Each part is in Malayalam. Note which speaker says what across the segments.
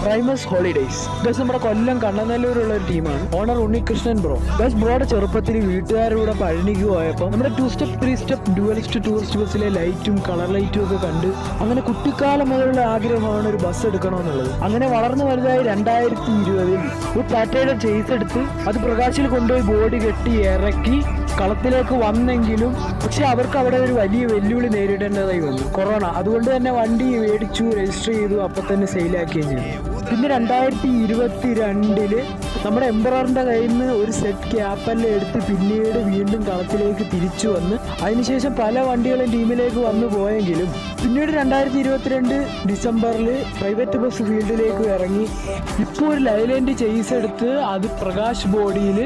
Speaker 1: പ്രൈമസ് ഹോളിഡേയ്സ്. ബസ് നമ്മുടെ കൊല്ലം കണ്ണനല്ലൂരുള്ള ഒരു ടീമാണ്. Owner Unnikrishnan bro. ബസ് ബ്രോയുടെ ചെറുപ്പത്തിൽ വീട്ടുകാരുടെ പഴനിക്ക് പോയപ്പോൾ നമ്മുടെ 2 സ്റ്റെപ്പ് 3 സ്റ്റെപ്പ് ഡ്യുവലിസ്റ്റ് ടൂറിസ്റ്റ് ബസ്സിലെ ലൈറ്റും കളർ ലൈറ്റും ഒക്കെ കണ്ട് അങ്ങനെ കുട്ടിക്കാലം മുതലുള്ള ആഗ്രഹമാണ് ഒരു ബസ് എടുക്കണമെന്നുള്ളത്. അങ്ങനെ വളർന്നു വലുതായി 2020 ഒരു ടാറ്റയുടെ ചേസ് എടുത്ത് അത് പ്രകാശിൽ കൊണ്ടുപോയി ബോഡി കെട്ടി ഇറക്കി കളത്തിലേക്ക് വന്നെങ്കിലും പക്ഷെ അവർക്ക് അവിടെ ഒരു വലിയ വെല്ലുവിളി നേരിടേണ്ടതായി വന്നു, കൊറോണ. അതുകൊണ്ട് തന്നെ വണ്ടി മേടിച്ചു, രജിസ്റ്റർ ചെയ്തു, അപ്പം തന്നെ സെയിലാക്കുകയും ചെയ്തു. പിന്നെ 2022 നമ്മുടെ എംബററിന്റെ കയ്യിൽ നിന്ന് ഒരു സെറ്റ് ക്യാപ്പെല്ലാം എടുത്ത് പിന്നീട് വീണ്ടും കളത്തിലേക്ക് തിരിച്ചു വന്ന് അതിനുശേഷം പല വണ്ടികളും ടീമിലേക്ക് വന്നു പോയെങ്കിലും പിന്നീട് 2022 ഡിസംബറിൽ പ്രൈവറ്റ് ബസ് ഫീൽഡിലേക്ക് ഇറങ്ങി ഇപ്പോൾ ഒരു ലൈലൻഡ് ചേസ് എടുത്ത് അത് പ്രകാശ് ബോഡിയിൽ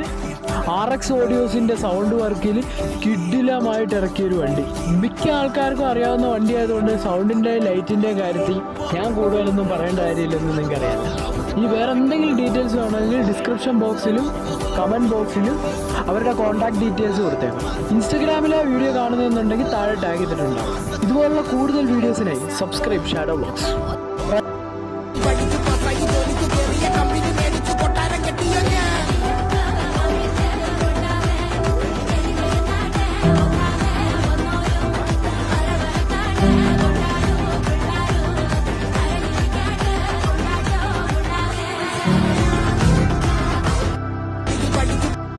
Speaker 1: RX ഓഡിയോസിന്റെ സൗണ്ട് വർക്കിൽ കിഡിലമായിട്ട് ഇറക്കിയൊരു വണ്ടി. മിക്ക ആൾക്കാർക്കും അറിയാവുന്ന വണ്ടി ആയതുകൊണ്ട് സൗണ്ടിന്റെ ലൈറ്റിന്റെ കാര്യത്തിൽ ഞാൻ കൂടുതലൊന്നും പറയേണ്ട കാര്യമില്ലെന്ന് നിങ്ങൾക്കറിയാം. ഇനി വേറെ എന്തെങ്കിലും ഡീറ്റെയിൽസ് വേണമെങ്കിൽ ഡിസ്ക്രിപ്ഷൻ ബോക്സിലും കമന്റ് ബോക്സിലും അവരുടെ കോൺടാക്ട് ഡീറ്റെയിൽസ് കൊടുത്തേക്കാം. ഇൻസ്റ്റഗ്രാമിലെ വീഡിയോ കാണുന്നുണ്ടെങ്കിൽ താഴെ ടാഗ് ചെയ്തിട്ടുണ്ടാകും. ഇതുപോലുള്ള കൂടുതൽ വീഡിയോസിനായി സബ്സ്ക്രൈബ് ഷാഡോ വ്ലോഗ്സ്.
Speaker 2: Yeah.